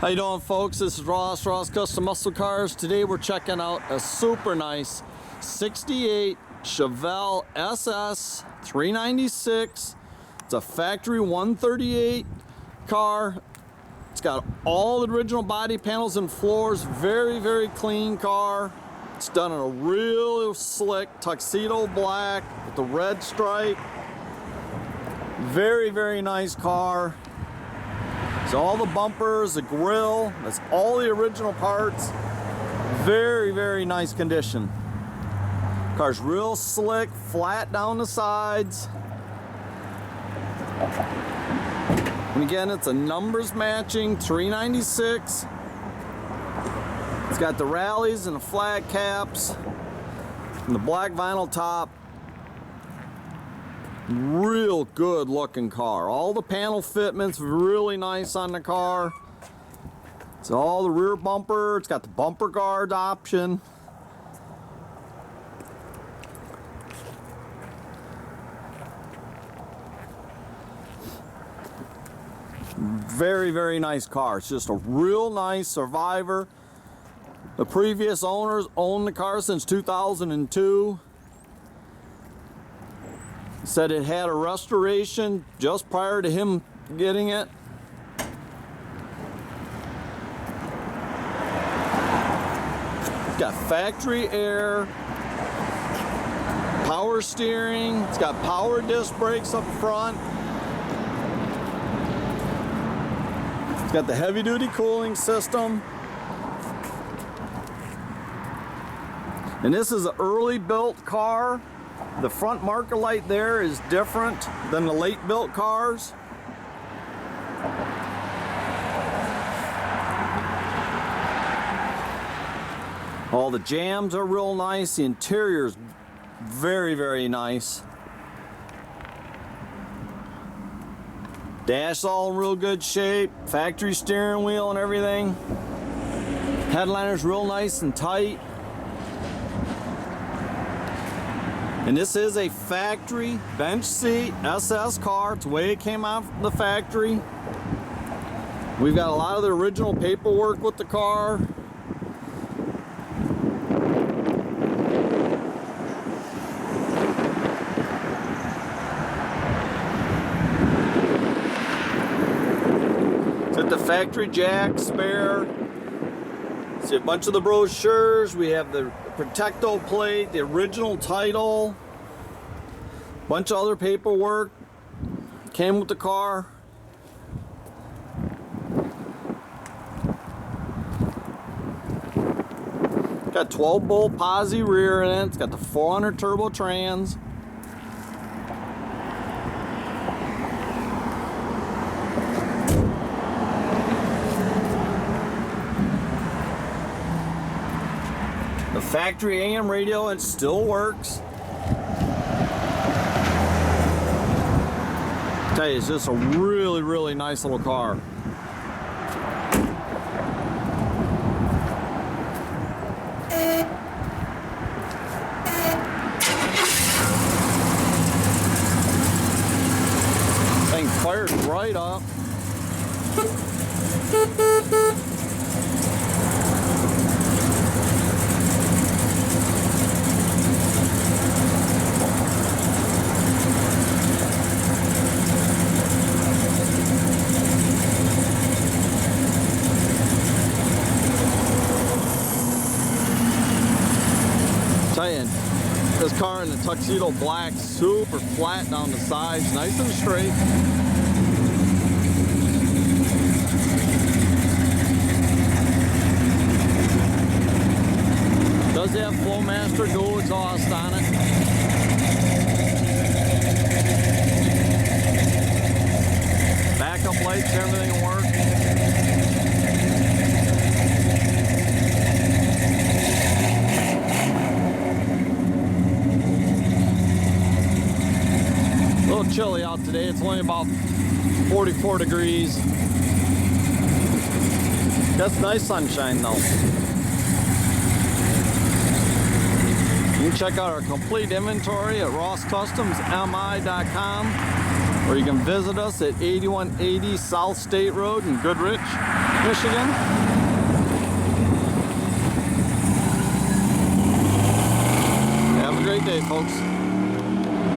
How you doing, folks? This is Ross Custom Muscle Cars. Today we're checking out a super nice 68 Chevelle SS 396. It's a factory 138 car. It's got all the original body panels and floors. Very, very clean car. It's done in a real slick Tuxedo Black with the red stripe. Very, very nice car. So all the bumpers, the grill, that's all the original parts. Very, very nice condition. Car's real slick, flat down the sides. And again, it's a numbers matching 396. It's got the rallies and the flat caps and the black vinyl top. Real good looking car. All the panel fitments really nice on the car. It's all the rear bumper. It's got the bumper guard option. Very, very nice car. It's just a real nice survivor. The previous owners owned the car since 2002. Said it had a restoration just prior to him getting it. It's got factory air, power steering, it's got power disc brakes up front. It's got the heavy duty cooling system. And this is an early built car. The front marker light there is different than the late built cars. All the jams are real nice. The interior is very, very nice. Dash all in real good shape. Factory steering wheel and everything. Headliner's real nice and tight. And this is a factory bench seat SS car. It's the way it came out from the factory. We've got a lot of the original paperwork with the car. It's got the factory jack spare. See a bunch of the brochures. We have the Protecto plate, the original title, bunch of other paperwork came with the car. Got 12-bolt posi rear in it. It's got the 400 turbo trans. The factory AM radio, it still works. I tell you, it's just a really, really nice little car. Thing fires right up. This car in the Tuxedo Black, super flat down the sides, nice and straight. Does have Flowmaster dual exhaust on it. Backup lights, everything will work. A little chilly out today. It's only about 44 degrees. That's nice sunshine though. You can check out our complete inventory at rosscustomsmi.com, or you can visit us at 8180 South State Road in Goodrich. Michigan. Have a great day, folks.